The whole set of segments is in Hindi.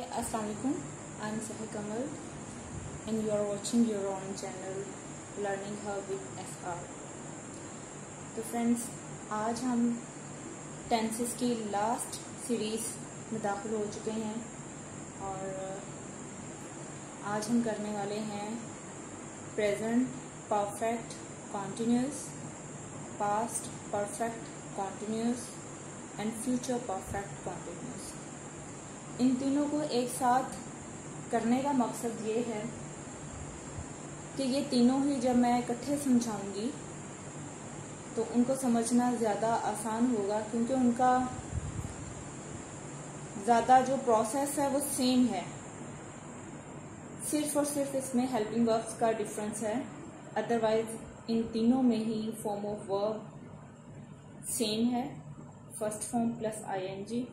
Assalamu alaikum. I'm Sahih Kamal and you are watching your own channel Learning Hub with SR. तो फ्रेंड्स, आज हम टेंसेस की लास्ट सीरीज़ में दाखिल हो चुके हैं और आज हम करने वाले हैं present perfect continuous, past perfect continuous and future perfect continuous. इन तीनों को एक साथ करने का मकसद ये है कि ये तीनों ही जब मैं इकट्ठे समझाऊंगी तो उनको समझना ज़्यादा आसान होगा, क्योंकि उनका ज़्यादा जो प्रोसेस है वो सेम है। सिर्फ और सिर्फ इसमें हेल्पिंग वर्ब्स का डिफरेंस है, अदरवाइज इन तीनों में ही फॉर्म ऑफ वर्ब सेम है, फर्स्ट फॉर्म प्लस आईएनजी।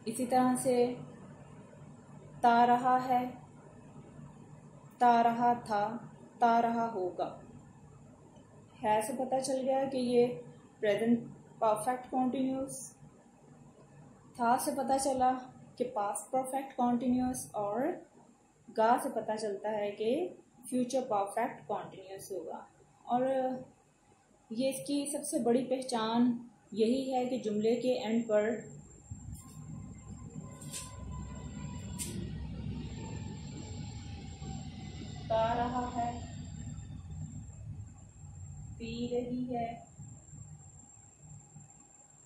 इसी तरह से ता रहा है, ता रहा था, ता रहा होगा। है से पता चल गया कि ये प्रेजेंट परफेक्ट कॉन्टिन्यूस, था से पता चला कि पास्ट परफेक्ट कॉन्टिन्यूस, और गा से पता चलता है कि फ्यूचर परफेक्ट कॉन्टिन्यूस होगा। और ये इसकी सबसे बड़ी पहचान यही है कि जुमले के एंड पर ता रहा है, पी रही है,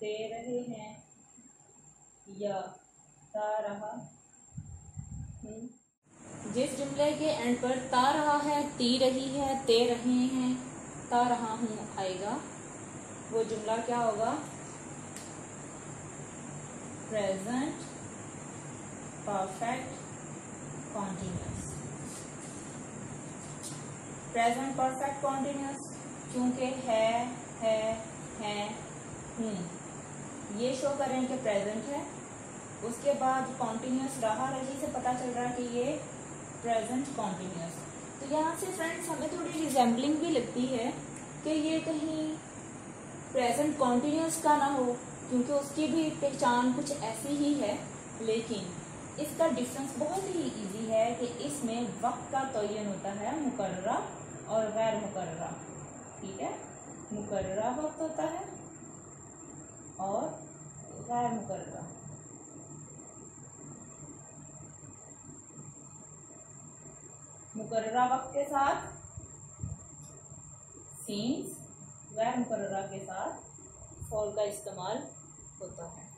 दे रहे हैं या ता रहा हूँ। जिस जुमले के एंड पर ता रहा है, ती रही है, ते रहे हैं, ता रहा हूँ आएगा, वो जुमला क्या होगा? Present perfect continuous. Present perfect continuous क्योंकि है, हूँ ये शो करें कि प्रेजेंट है। उसके बाद कॉन्टिन्यूस रहा रही से पता चल रहा है कि ये प्रेजेंट कॉन्टिन्यूस। तो यहाँ से फ्रेंड्स हमें थोड़ी रिजेंबलिंग भी लगती है कि ये कहीं प्रेजेंट कॉन्टिन्यूस का ना हो, क्योंकि उसकी भी पहचान कुछ ऐसी ही है, लेकिन इसका डिफरेंस बहुत ही इजी है कि इसमें वक्त का तयन होता है मुकर्ररा और गैर मुकर्ररा। ठीक है, मुकर्ररा वक्त होता है और गैर मुकर्ररा। मुकर्ररा वक्त के साथ सीन्स, गैर मुकर्ररा के साथ फॉर का इस्तेमाल होता है।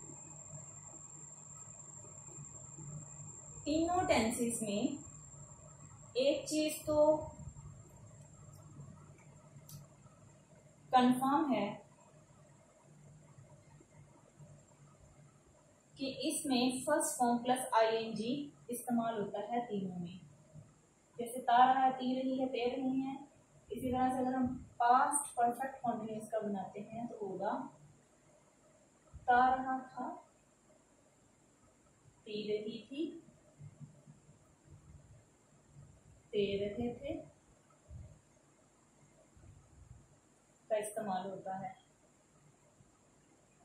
तीनों टेंसेस में एक चीज तो कंफर्म है कि इसमें फर्स्ट फॉर्म प्लस आईएनजी इस्तेमाल होता है तीनों में। जैसे ता रहा है, ती रही है, ते रही है। इसी तरह से अगर हम पास्ट परफेक्ट कॉन्टिन्यूस का बनाते हैं तो होगा ता रहा था, ती रही थी, ते रहे थे का इस्तेमाल होता है।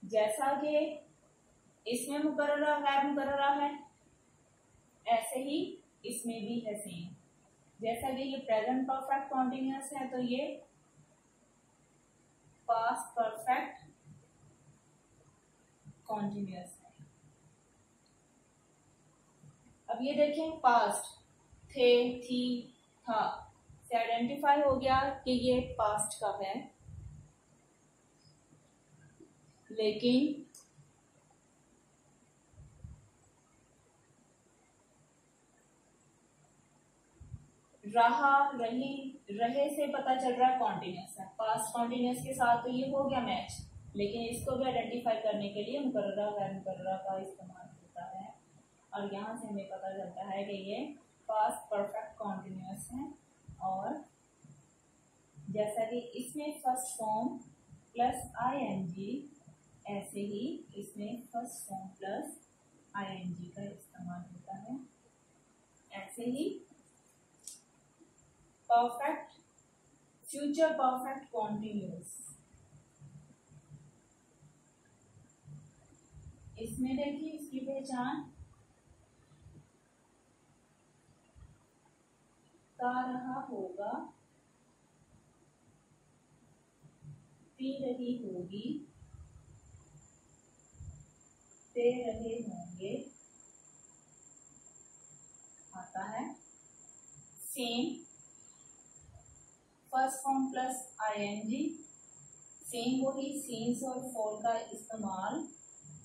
जैसा कि इसमें मुकर्ररा गैर मुकर्ररा है, ऐसे ही इसमें भी है सेम। जैसा कि ये प्रेजेंट परफेक्ट कॉन्टिन्यूस है तो ये पास्ट परफेक्ट कॉन्टिन्यूस है। अब ये देखें, पास्ट थे, थी, था से आइडेंटिफाई हो गया कि ये पास्ट का है, लेकिन रहा, रही, रहे से पता चल रहा है कॉन्टिन्यूस है। पास्ट कॉन्टिन्यूस के साथ तो ये हो गया मैच, लेकिन इसको भी आइडेंटिफाई करने के लिए मुकर्ररा गैर मुकर्ररा का इस्तेमाल होता है। और यहाँ से हमें पता चलता है कि ये पास्ट परफेक्ट कॉन्टिन्यूस है। और जैसा कि इसमें फर्स्ट फॉर्म प्लस आईएनजी, ऐसे ही इसमें फर्स्ट फॉर्म प्लस आईएनजी का इस्तेमाल होता है। ऐसे ही परफेक्ट फ्यूचर परफेक्ट कॉन्टिन्यूस, इसमें देखिए इसकी पहचान ता रहा होगा, पी रही होगी, ते रहे होंगे आता है। Same first form plus ING, same वही सीन्स और फॉर का इस्तेमाल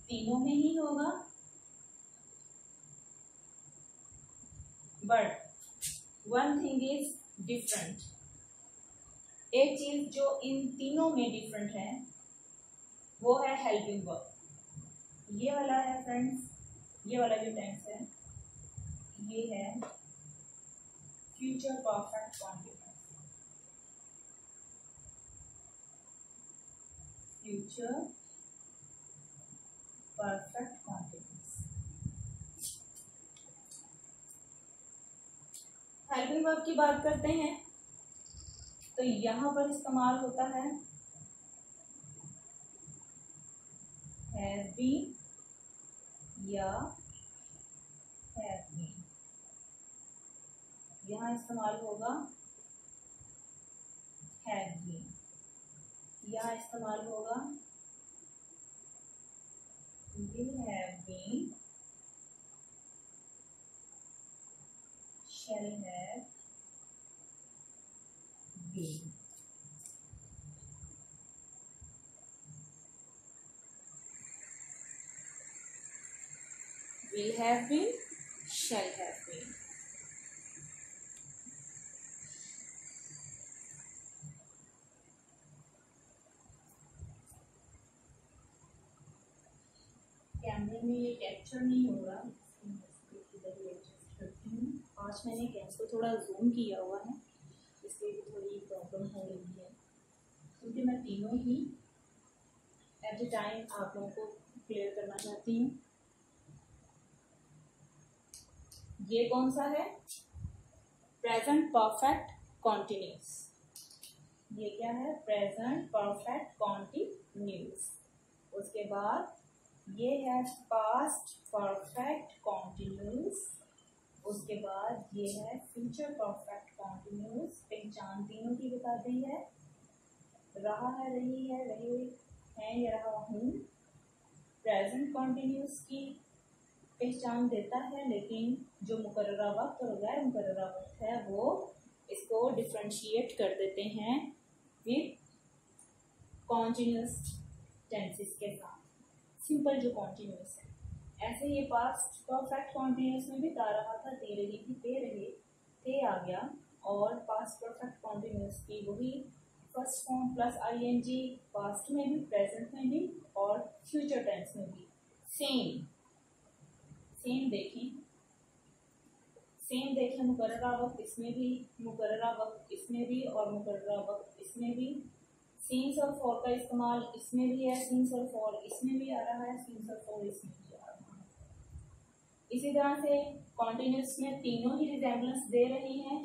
तीनों में ही होगा, but one thing is different. एक चीज जो इन तीनों में डिफरेंट है वो है हेल्पिंग वर्ब। ये वाला है फ्रेंड्स, ये वाला जो टेंस है ये है future perfect continuous. Future perfect continuous. Helping verb की बात करते हैं तो यहां पर इस्तेमाल होता है हैव बीन या हैव बीन। यहाँ इस्तेमाल होगा हैव बीन, यहाँ इस्तेमाल होगा will have been, shall have been। will have been, shall have been। कैमरे में ये कैप्चर नहीं हो रहा, आज मैंने कैमरे को थोड़ा जूम किया हुआ है इसलिए भी थोड़ी प्रॉब्लम हो रही है, क्योंकि मैं तीनों ही एट ए टाइम आप लोगों को क्लियर करना चाहती हूँ। ये कौन सा है? Present perfect continuous. ये क्या है? Present perfect continuous. उसके बाद ये है पास्ट परफेक्ट कॉन्टिन्यूस। उसके बाद ये है फ्यूचर परफेक्ट कॉन्टिन्यूस। पहचान तीनों की बता दी है, रहा है, रही है, रहे हैं या रहा हूँ। प्रेजेंट कॉन्टिन्यूस की पहचान देता है, लेकिन जो मुकर्ररा वक्त और गैर मुकर्ररा वक्त है वो इसको डिफ्रेंशिएट कर देते हैं विद कॉन्टिन्यूस टेंसेस के साथ। सिंपल जो कॉन्टिन्यूस है, ऐसे ये पास्ट परफेक्ट कॉन्टिन्यूस में भी ता रहा था, दे रही थी, दे रहे थे आ गया। और पास्ट परफेक्ट कॉन्टिन्यूस की वही first form plus ING, past में भी, प्रेजेंट में भी और फ्यूचर टेंस में भी सेम देखें मुकर्ररा वक्त इसमें भी, मुकर्ररा वक्त इसमें भी और मुकर्ररा वक्त इसमें भी। सीन्स और फॉर का इस्तेमाल इसमें भी है, सीन्स और फॉर इसमें भी आ रहा है, सीन्स और फॉर इसमें भी आ रहा है। इसी तरह से कॉन्टिन्यूस में तीनों ही रिजेम्बलेंस दे रही हैं,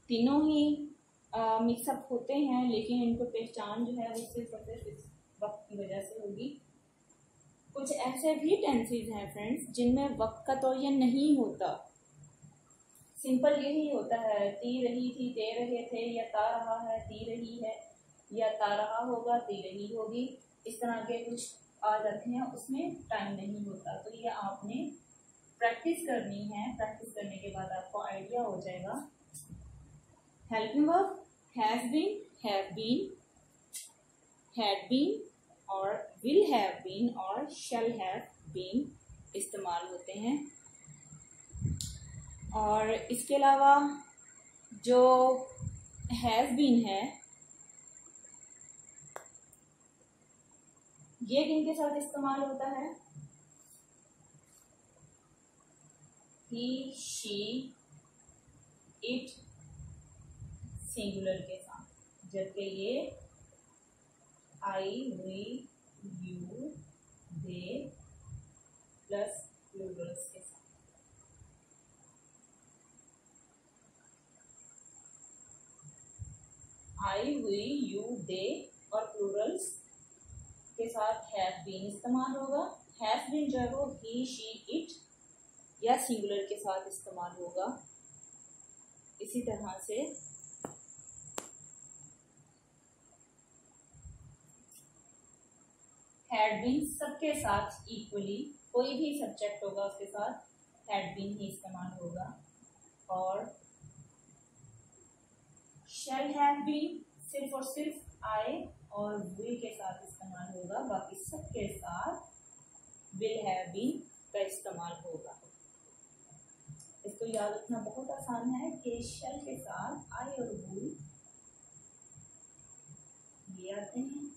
तीनों ही मिक्सअप होते हैं, लेकिन इनको पहचान जो है वो सिर्फ और सिर्फ इस वक्त की वजह से होगी। कुछ ऐसे भी टेंसेज हैं फ्रेंड्स जिनमें वक्त का तो ये नहीं होता, सिंपल यही होता है, ती रही थी, ते रहे थे, या ता रहा है, ती रही है, या ता रहा होगा, ती रही होगी। इस तरह के कुछ आ जाते हैं, उसमें टाइम नहीं होता। तो ये आपने प्रैक्टिस करनी है, प्रैक्टिस करने के बाद आपको आइडिया हो जाएगा। Helping verb has been, have been, had been और विल हैव बीन और शैल हैव बीन इस्तेमाल होते हैं। और इसके अलावा जो हैज बीन है ये किनके साथ इस्तेमाल होता है? ही, शी, इट सिंगुलर के साथ, जबकि ये I, we, you, they plus plurals के साथ। आई, वी, यू, दे और प्लूरल्स के साथ हैव बीन इस्तेमाल होगा। हैव बीन जो है वो ही, शी, इट या सिंगुलर के साथ इस्तेमाल होगा। इसी तरह से हैड बीन सबके साथ इक्वली, कोई भी सब्जेक्ट होगा उसके साथ हैड बीन ही इस्तेमाल होगा। और शैल हैव बीन सिर्फ और सिर्फ आई और विल के साथ इस्तेमाल होगा, बाकी सबके साथ विल हैव बीन का इस्तेमाल होगा। इसको याद रखना बहुत आसान है कि शैल के साथ आई और विल ये आते हैं,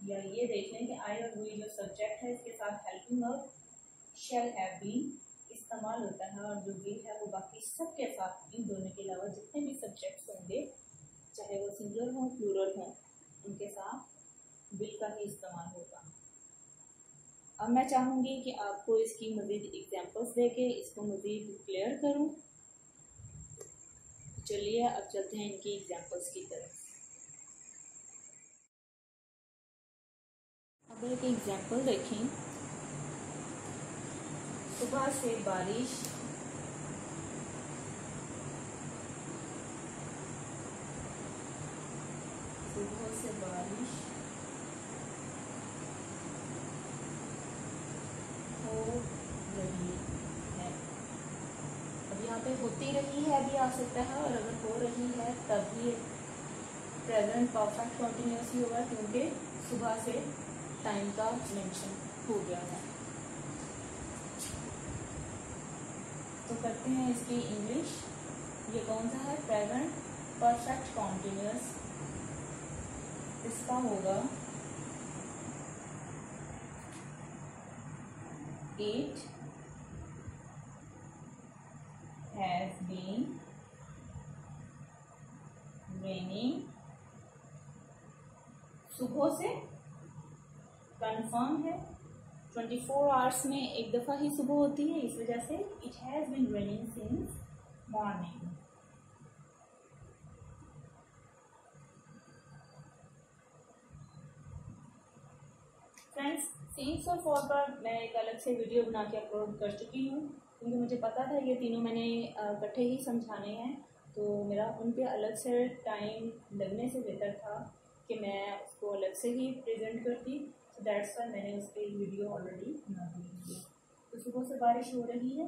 या ये देख लें कि आई और विल जो सब्जेक्ट है इसके साथ helping verb shall have been इस्तेमाल होता है, और जो विल है वो बाकी सबके साथ, इन दोनों के अलावा जितने भी सब्जेक्ट्स होंगे चाहे वो सिंगुलर हो प्लूरल हो उनके साथ विल का ही इस्तेमाल होगा। अब मैं चाहूँगी कि आपको इसकी मज़ीद एग्जांपल्स देके इसको मज़ीद क्लियर करूँ। चलिए अब चलते हैं इनकी एग्जांपल्स की तरफ। अब एक एग्जांपल देखें। सुबह से बारिश हो रही है। अब यहाँ पे होती रही है भी आ सकता है, और अगर हो रही है तब भी प्रेजेंट परफेक्ट कंटिन्यूस ही होगा, क्योंकि सुबह से टाइम का मेंशन हो गया है। तो करते हैं इसकी इंग्लिश। ये कौन सा है? Present perfect continuous. इसका होगा इट हैज बीन रेनिंग। सुबह से कंफर्म है, 24 आवर्स में एक दफ़ा ही सुबह होती है, इस वजह से it has been raining since morning. Friends, since और फॉर पर मैं एक अलग से वीडियो बना के अपलोड कर चुकी हूँ, क्योंकि मुझे पता था ये तीनों मैंने इकट्ठे ही समझाने हैं, तो मेरा उन पे अलग से टाइम लगने से बेहतर था कि मैं उसको अलग से ही प्रेजेंट करती। तो दैट्स वाई मैंने उस पर वीडियो ऑलरेडी बना दी है। तो सुबह से बारिश हो रही है।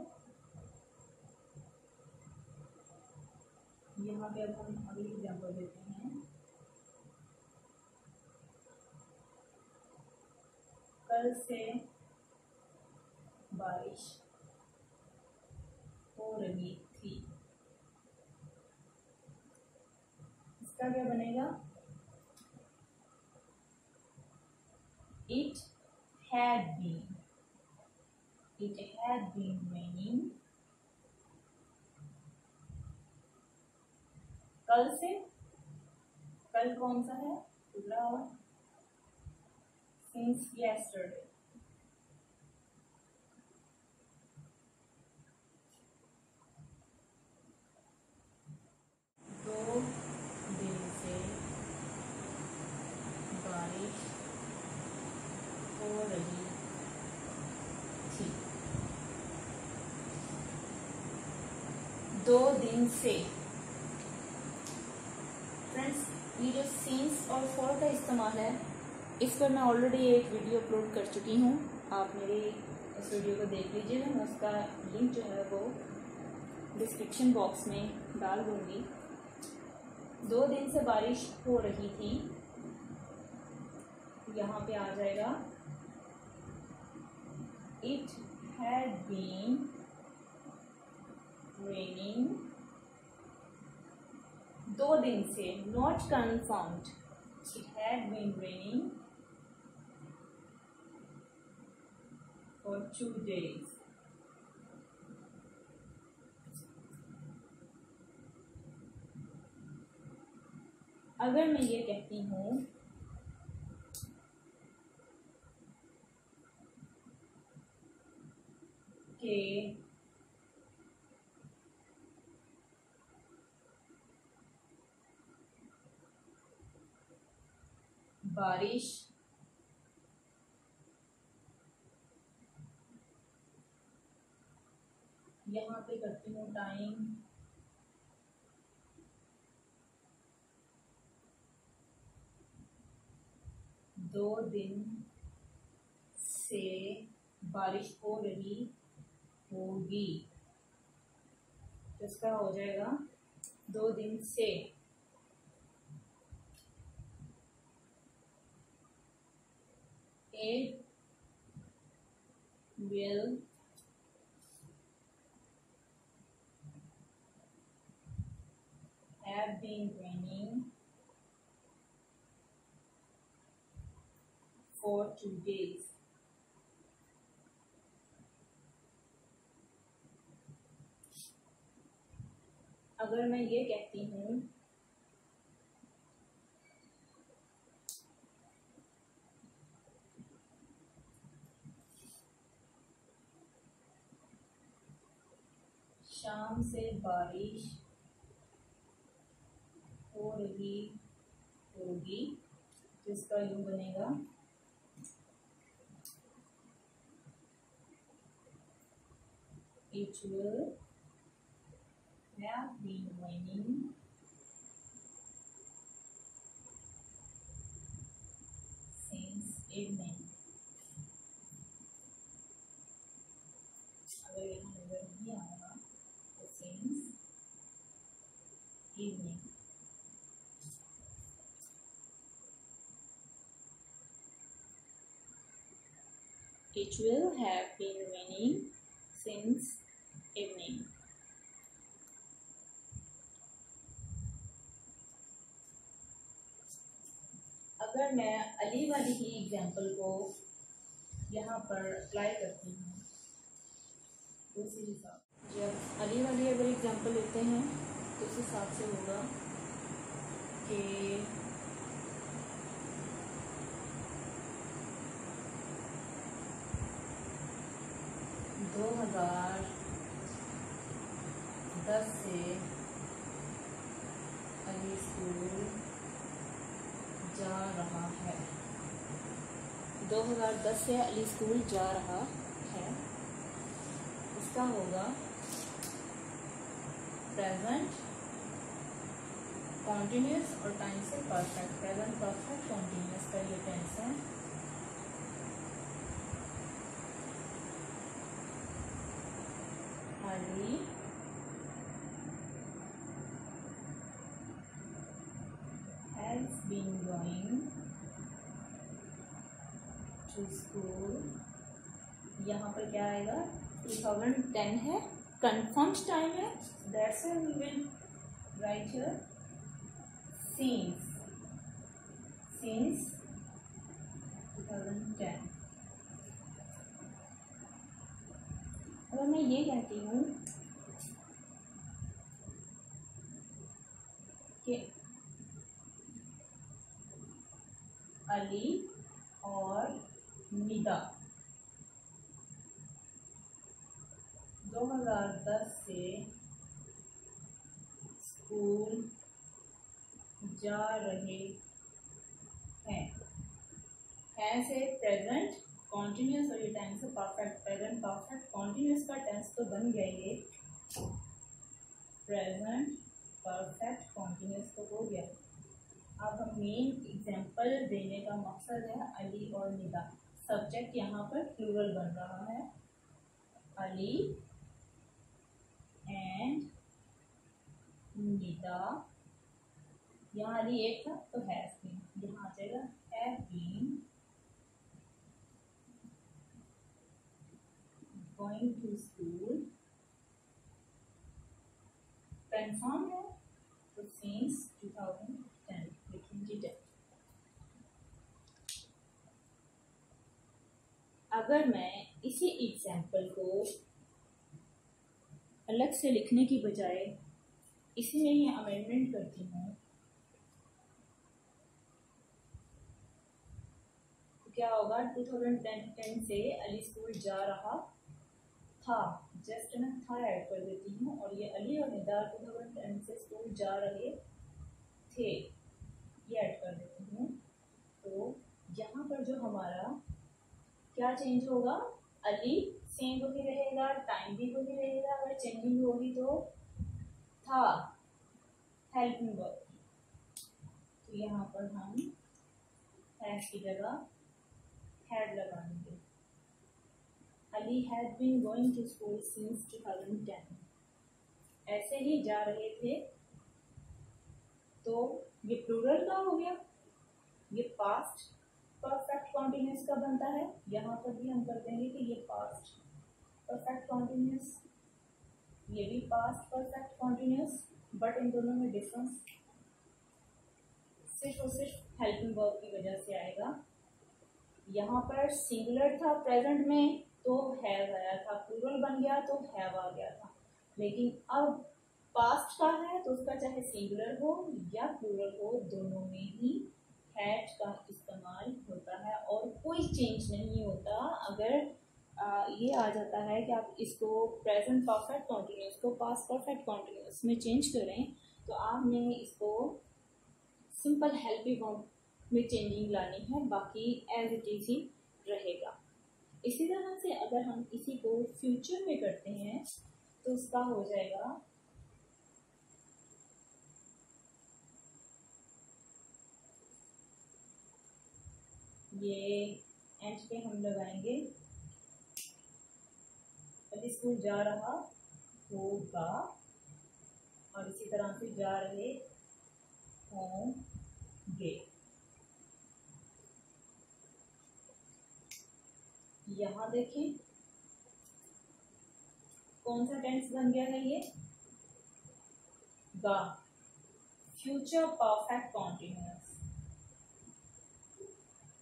यहाँ पे अब हम अगली एग्जाम्पल देते हैं। कल से बारिश हो रही थी। इसका क्या बनेगा? It had been raining। कल से, कल कौन सा है? पिछला और since yesterday। दो दिन से बारिश हो रही थी। 2 दिन से। फ्रेंड्स, ये जो सीन्स और फॉर का इस्तेमाल है, इस पर मैं ऑलरेडी एक वीडियो अपलोड कर चुकी हूँ। आप मेरी उस वीडियो को देख लीजिएगा, मैं उसका लिंक जो है वो डिस्क्रिप्शन बॉक्स में डाल दूँगी। 2 दिन से बारिश हो रही थी, यहाँ पे आ जाएगा इट हैड बीन रेनिंग। 2 दिन से, not confirmed, it had been raining for 2 days। अगर मैं ये कहती हूँ कि बारिश यहाँ पे करती हूँ टाइम 2 दिन से बारिश हो रही होगी, तो इसका हो जाएगा 2 दिन से। It will have been raining for 2 days. अगर मैं ये कहती हूँ शाम से बारिश हो रही होगी, तो इसका यूं बनेगा It will have been raining since evening. अगर यहाँ नजर नहीं आएगा तो since evening. It will have been raining since evening. अगर मैं अली वाली की एग्जाम्पल को यहाँ पर अप्लाई करती हूँ तो उसी हिसाब, जब अली वाली अगर एग्जाम्पल लेते हैं तो उस हिसाब से होगा कि दो 2010 से अली स्कूल जा रहा है। 2010 से अली स्कूल जा रहा है, इसका होगा प्रेजेंट कॉन्टिन्यूस और टाइम से परफेक्ट। प्रेजेंट परफेक्ट कॉन्टिन्यूस का ये टेंस है। Ali has been going to school, यहाँ पर क्या आएगा 2010 है, कंफर्म टाइम है, that's why we will write here since 2010। अगर मैं ये कहती हूँ कि अली और निदा 2010 से स्कूल जा रहे हैं, से प्रेजेंट कॉन्टिन्यूस और ये टाइम से परफेक्ट। प्रेजेंट परफेक्ट कॉन्टिन्यूस का टेंस तो बन गया, ये प्रेजेंट परफेक्ट कॉन्टिन्यूस तो हो गया। अब हम मेन एग्जाम्पल देने का मकसद है अली और निदा। सब्जेक्ट यहाँ पर प्लूरल बन रहा है, अली एंड निदा। यहाँ अली एक था तो हैज बीन, यहाँ आ जाएगा have been going to school. Confirm है तो सिंस 2010 लिखेंगे। अगर मैं इसी एग्जाम्पल को अलग से लिखने की बजाय इसी में ही अमेंडमेंट करती हूँ तो क्या होगा 2010 से अली स्कूल जा रहा था, जस्ट मैं था ऐड कर देती हूँ और ये अली और निदा 2010 से स्कूल जा रहे थे ये ऐड कर देती हूँ। तो यहाँ पर जो हमारा क्या चेंज होगा, अली सेम वही रहेगा, टाइम भी वही रहेगा, अगर चेंजिंग होगी तो था हेल्पिंग वर्ब। तो यहाँ पर हम हैज की जगह हैड लगा देंगे। Ali had been going to school since 2010। ऐसे ही जा रहे थे, तो ये प्लूरल का हो गया, ये पास्ट परफेक्ट कॉन्टिन्यूस का बनता है। यहाँ पर भी हम कर देंगे कि ये पास्ट परफेक्ट कॉन्टिन्यूस, ये भी past perfect continuous, but in दोनों में डिफरेंस सिर्फ और सिर्फ हेल्पिंग वर्ब की वजह से आएगा। यहाँ पर सिंगुलर था प्रेजेंट में तो हैव आया था, प्लूरल बन गया तो हैव आ गया था, लेकिन अब पास्ट का है तो उसका चाहे सिंगुलर हो या प्लूरल हो, दोनों में ही हैड का इस्तेमाल होता है और कोई चेंज नहीं होता। अगर ये आ जाता है कि आप इसको प्रेजेंट परफेक्ट कॉन्टिन्यूस को पास्ट परफेक्ट कॉन्टिन्यूस में चेंज करें, तो आपने इसको सिंपल हेल्पिंग वर्ब में चेंजिंग लानी है, बाकी एज इट इज ही रहेगा। इसी तरह से अगर हम इसी को फ्यूचर में करते हैं तो उसका हो जाएगा ये एंड पे हम लगाएंगे अभी स्कूल जा रहा होगा, और इसी तरह से जा रहे होंगे। यहाँ देखें कौन सा टेंस बन गया है, ये गा, फ्यूचर परफेक्ट कॉन्टिन्यूस।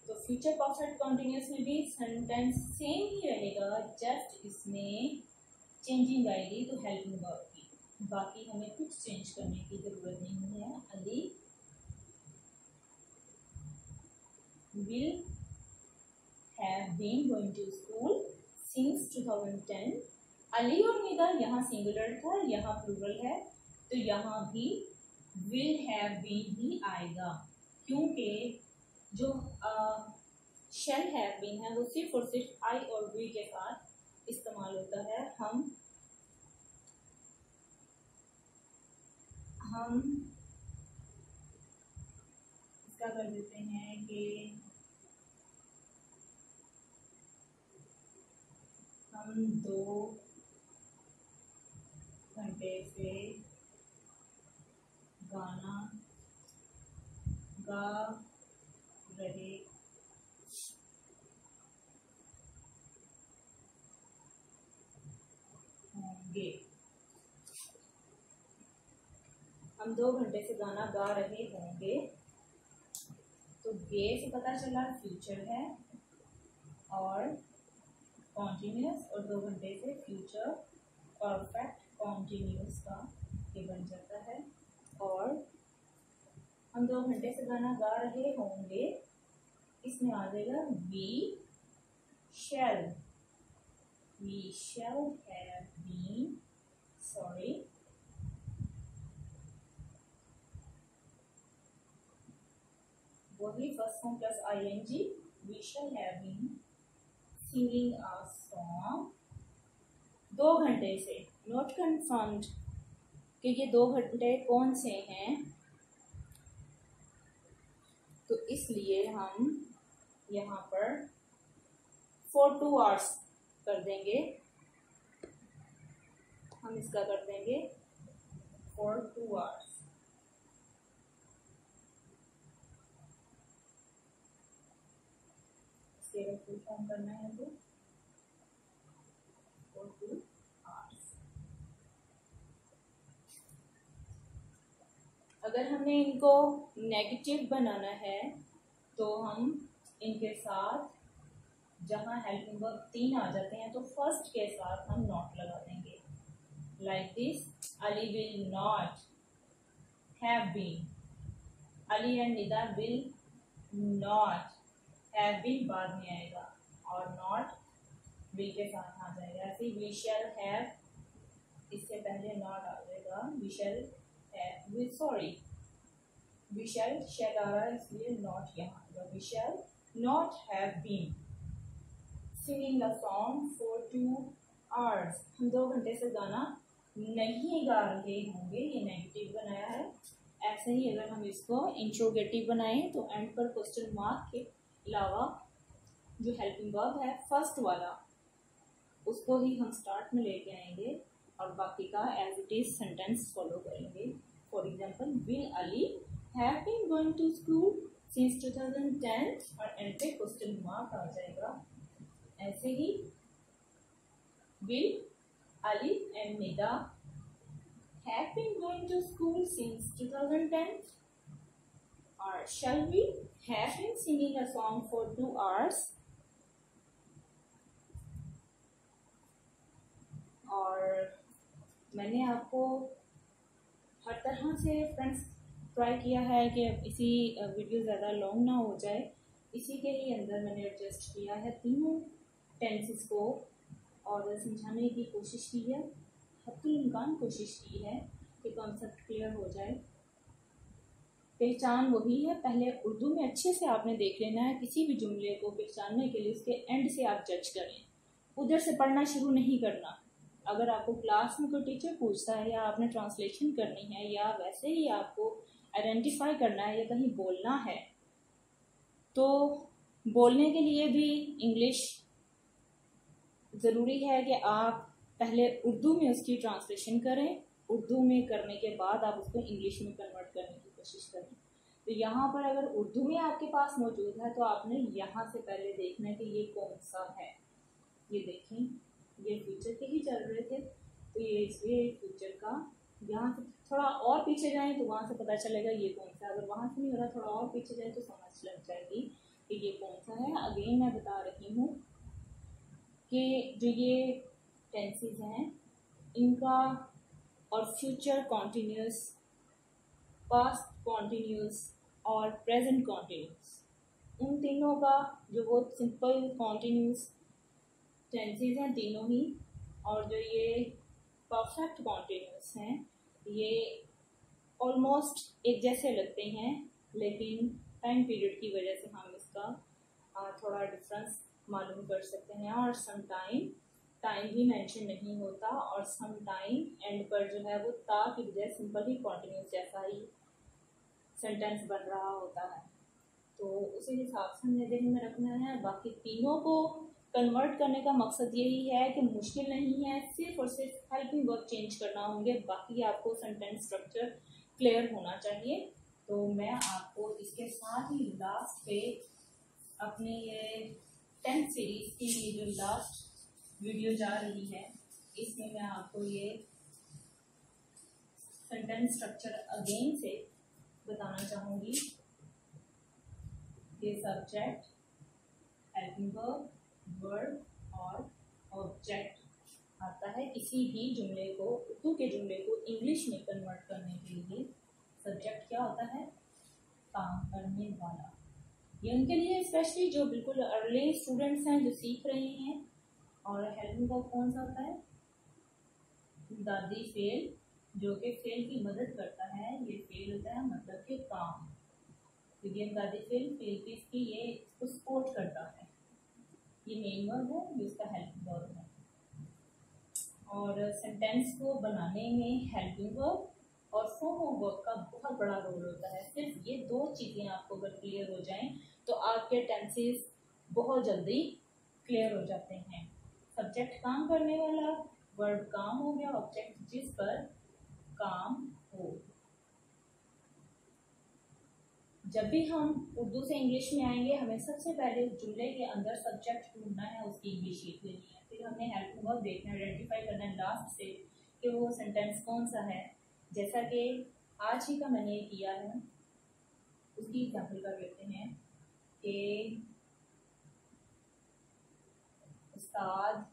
तो फ्यूचर परफेक्ट कॉन्टिन्यूस में भी सेंटेंस सेम ही रहेगा, जस्ट इसमें चेंजिंग आएगी तो हेल्पिंग वर्ब की, बाकी हमें कुछ चेंज करने की जरूरत नहीं है। Ali will have been going to school since 2010। Ali और निदा यहाँ सिंगुलर था, यहाँ प्लूरल है, तो यहाँ भी विल हैव बीन ही आएगा, क्योंकि जो शेल हैव बीन है वो सिर्फ और सिर्फ आई और वी के साथ इस्तेमाल होता है। हम इसका कर देते हैं कि हम 2 घंटे से गाना गा रहे होंगे। हम 2 घंटे से गाना गा रहे होंगे, तो गे से पता चला फ्यूचर है और कॉन्टिन्यूस, और 2 घंटे से फ्यूचर परफेक्ट कॉन्टिन्यूस का ये बन जाता है। और हम 2 घंटे से गाना गा रहे होंगे, इसमें आ जाएगा we shall have been, sorry, वही first form plus ing, we shall have been singing a song 2 घंटे से। नॉट कंफर्म्ड कि ये 2 घंटे कौन से हैं, तो इसलिए हम यहाँ पर for 2 hours कर देंगे, हम इसका कर देंगे for 2 hours। इसके फुल फॉर्म करना है तो for 2 hours। अगर हमने इनको नेगेटिव बनाना है तो हम इनके साथ जहाँ हेल्पिंग वर्ब 3 आ जाते हैं तो फर्स्ट के साथ हम नॉट लगा देंगे, like this, Ali will not have been, Ali and Nida will not have been बाद में आएगा और नॉट विल के साथ आ जाएगा। ऐसे वी शैल हैव, इससे पहले नॉट आ जाएगा, we shall have, sorry we shall आ रहा है इसलिए नॉट यहाँ आएगा, we shall not have been singing a song for 2 hours। हम 2 घंटे से गाना नहीं गा रहे होंगे, ये नेगेटिव बनाया है, ऐसे ही अगर हम इसको इंट्रोगेटिव बनाएं तो एंड पर क्वेश्चन मार्क के अलावा जो हेल्पिंग वर्ब है फर्स्ट वाला उसको ही हम स्टार्ट में लेके आएंगे और बाकी का as it is sentence follow करेंगे। For example, will Ali have been going to school since 2010 और एंड पे क्वेश्चन मार्क आ जाएगा। ऐसे ही will Ali and Nida have been going to school since 2010 और shall we have been singing a song for 2 hours और मैंने आपको हर तरह से फ्रेंड्स ट्राई किया है कि इसी वीडियो ज़्यादा लॉन्ग ना हो जाए, इसी के ही अंदर मैंने एडजस्ट किया है तीनों टेंसेस को और समझाने की कोशिश की है, हत्तुल इम्कान कोशिश की है कि कॉन्सेप्ट क्लियर हो जाए। पहचान वही है, पहले उर्दू में अच्छे से आपने देख लेना है, किसी भी जुमले को पहचानने के लिए उसके एंड से आप जज करें, उधर से पढ़ना शुरू नहीं करना। अगर आपको क्लास में कोई टीचर पूछता है या आपने ट्रांसलेशन करनी है या वैसे ही आपको आइडेंटिफाई करना है या कहीं बोलना है तो बोलने के लिए भी इंग्लिश ज़रूरी है कि आप पहले उर्दू में उसकी ट्रांसलेशन करें, उर्दू में करने के बाद आप उसको इंग्लिश में कन्वर्ट करने की कोशिश करें। तो यहाँ पर अगर उर्दू में आपके पास मौजूद है तो आपने यहाँ से पहले देखना है कि ये कौन सा है। ये देखें, ये फ्यूचर के ही चल रहे थे तो ये इसलिए फ्यूचर का, यहाँ से थोड़ा और पीछे जाएं तो वहाँ से पता चलेगा ये कौन सा है। अगर वहाँ से नहीं हो रहा, थोड़ा और पीछे जाए तो समझ लग जाएगी कि ये कौन सा है। अगेन मैं बता रही हूँ कि जो ये टेंसेस हैं इनका और फ्यूचर कॉन्टिन्यूस, पास्ट कॉन्टिन्यूस और प्रेजेंट कॉन्टिन्यूस, उन तीनों का जो वो सिंपल कॉन्टिन्यूस टेंसेस हैं तीनों ही, और जो ये परफेक्ट कॉन्टिन्यूस हैं ये ऑलमोस्ट एक जैसे लगते हैं, लेकिन टाइम पीरियड की वजह से हम इसका थोड़ा डिफरेंस मालूम कर सकते हैं। और सम टाइम भी मेंशन नहीं होता और सम टाइम एंड पर जो है वो ता की बजाय सिंपल ही कॉन्टिन्यूस जैसा ही सेंटेंस बन रहा होता है। तो उसी हिसाब से हमें ध्यान में रखना है। बाकी तीनों को कन्वर्ट करने का मकसद यही है कि मुश्किल नहीं है, सिर्फ और सिर्फ हेल्पिंग वर्ब चेंज करना होंगे, बाकी आपको सेंटेंस स्ट्रक्चर क्लियर होना चाहिए। तो मैं आपको इसके साथ ही लास्ट पे अपनी ये 10th सीरीज की जो लास्ट वीडियो जा रही है इसमें मैं आपको ये सेंटेंस स्ट्रक्चर अगेन से बताना चाहूँगी। ये सब्जेक्ट, हेल्पिंग वर्ब, वर्ब और ऑब्जेक्ट आता है किसी भी जुमले को, उर्दू के जुमले को इंग्लिश में कन्वर्ट करने के लिए। सब्जेक्ट क्या होता है? काम करने वाला। ये उनके लिए स्पेशली जो बिल्कुल अर्ली स्टूडेंट्स हैं जो सीख रहे हैं। और हेल्पिंग वर्ब कौन सा होता है? दादी फेल, जो कि फेल की मदद करता है। ये फेल होता है मतलब कि काम, क्योंकि दादी फेल की इसकी ये इसको सपोर्ट करता है। ये मेन वर्ब है, ये इसका हेल्पिंग वर्ब है। और सेंटेंस को बनाने में हेल्पिंग वर्ब और फॉर्म ऑफ वर्ब का बहुत बड़ा रोल होता है। सिर्फ ये दो चीज़ें आपको अगर क्लियर हो जाएं तो आपके टेंसेस बहुत जल्दी क्लियर हो जाते हैं। सब्जेक्ट काम करने वाला, वर्ब काम हो गया, ऑब्जेक्ट जिस पर काम हो। जब भी हम उर्दू से इंग्लिश में आएंगे हमें सबसे पहले जुमले के अंदर सब्जेक्ट ढूंढना है, उसकी इंग्लिश लिख लेनी है, फिर हमने हेल्पिंग वर्ब देखना, आइडेंटिफाई करना है लास्ट से कि वो सेंटेंस कौन सा है। जैसा कि आज ही का मैंने किया है, उसकी एग्जाम्पल कर लेते हैं कि उस्ताद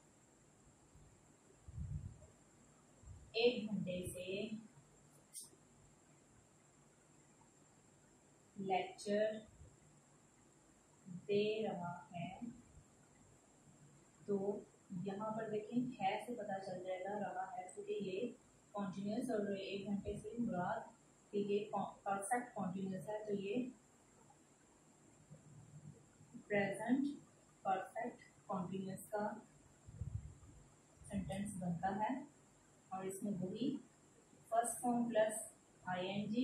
1 घंटे से लेक्चर दे रहा है। तो यहाँ पर देखें है से पता चल जाएगा रहा है तो ये कॉन्टिन्यूस, और 1 घंटे से मुराद कि ये परफेक्ट कॉन्टिन्यूस है, तो ये प्रेजेंट परफेक्ट कॉन्टिन्यूस का सेंटेंस बनता है। और इसमें वही first form plus ING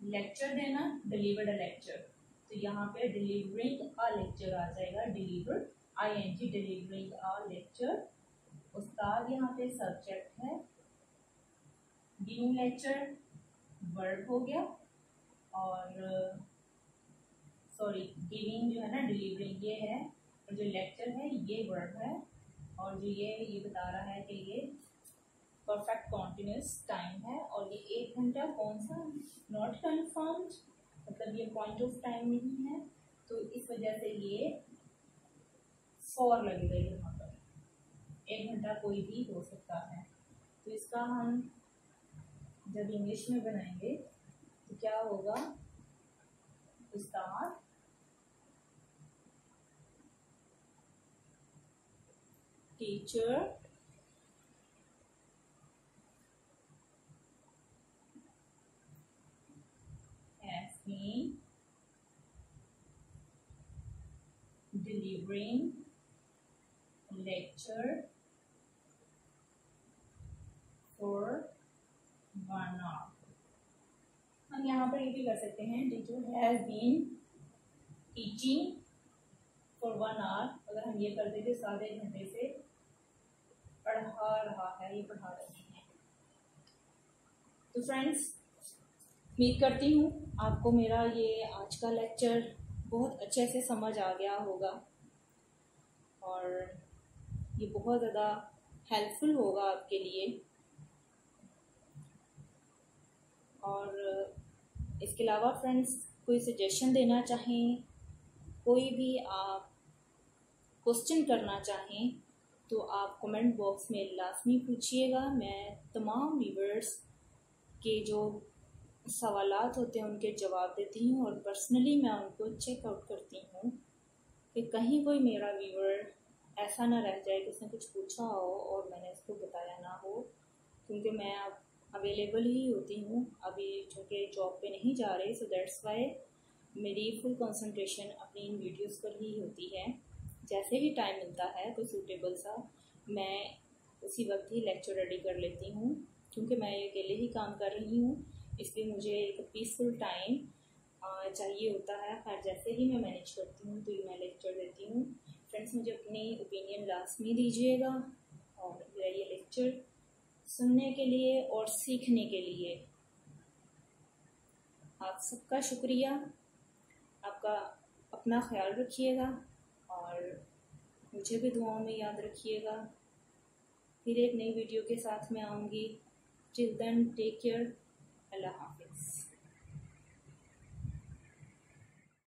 lecture देना, डिलीवर्ड अ लेक्चर, तो यहाँ पे डिलीवरिंग अ लेक्चर आ जाएगा, delivered ING, delivering a lecture. उस्ताद यहाँ पे सब्जेक्ट है, गिविंग लेक्चर वर्ब हो गया, और सॉरी गिविंग जो है ना डिलीवरिंग ये है, और जो लेक्चर है ये वर्ब है, और जो ये बता रहा है कि ये परफेक्ट कॉन्टिन्यूस टाइम है, और ये 1 घंटा कौन सा नॉट कन्फर्म्ड, मतलब ये पॉइंट ऑफ टाइम नहीं है, तो इस वजह से ये फॉर लगेगा यहाँ पर, 1 घंटा कोई भी हो सकता है। तो इसका हम जब इंग्लिश में बनाएंगे तो क्या होगा, उस्ताद teacher has been delivering lecture for 1 hour। हम यहाँ पर ये भी कर सकते हैं, teacher has been teaching for 1 hour, अगर हम ये कर देते 1.5 घंटे से पढ़ा रहा है, ये पढ़ा रही हैं। तो फ्रेंड्स, उम्मीद करती हूँ आपको मेरा ये आज का लेक्चर बहुत अच्छे से समझ आ गया होगा, और ये बहुत ज़्यादा हेल्पफुल होगा आपके लिए। और इसके अलावा फ्रेंड्स, कोई सजेशन देना चाहें, कोई भी आप क्वेश्चन करना चाहें, तो आप कमेंट बॉक्स में लाजमी पूछिएगा। मैं तमाम व्यूअर्स के जो सवालात होते हैं उनके जवाब देती हूँ, और पर्सनली मैं उनको चेकआउट करती हूँ कि कहीं कोई मेरा व्यूअर ऐसा ना रह जाए कि उसने कुछ पूछा हो और मैंने उसको बताया ना हो, क्योंकि मैं अब अवेलेबल ही होती हूँ, अभी चूँकि जॉब पे नहीं जा रही, सो दैट्स वाई मेरी फुल कंसंट्रेशन अपनी इन वीडियोस पर ही होती है। जैसे भी टाइम मिलता है कोई सूटेबल सा, मैं उसी वक्त ही लेक्चर रेडी कर लेती हूँ, क्योंकि मैं अकेले ही काम कर रही हूँ, इसलिए मुझे एक पीसफुल टाइम चाहिए होता है। खैर जैसे ही मैं मैनेज करती हूँ तो मैं लेक्चर देती हूँ। फ्रेंड्स, मुझे अपनी ओपिनियन लाजमी दीजिएगा, और मेरा ये लेक्चर सुनने के लिए और सीखने के लिए आप सबका शुक्रिया। आपका अपना ख्याल रखिएगा, और मुझे भी दुआओं में याद रखिएगा। फिर एक नई वीडियो के साथ मैं आऊँगी। टिल देन टेक केयर, अल्लाह हाफिज़।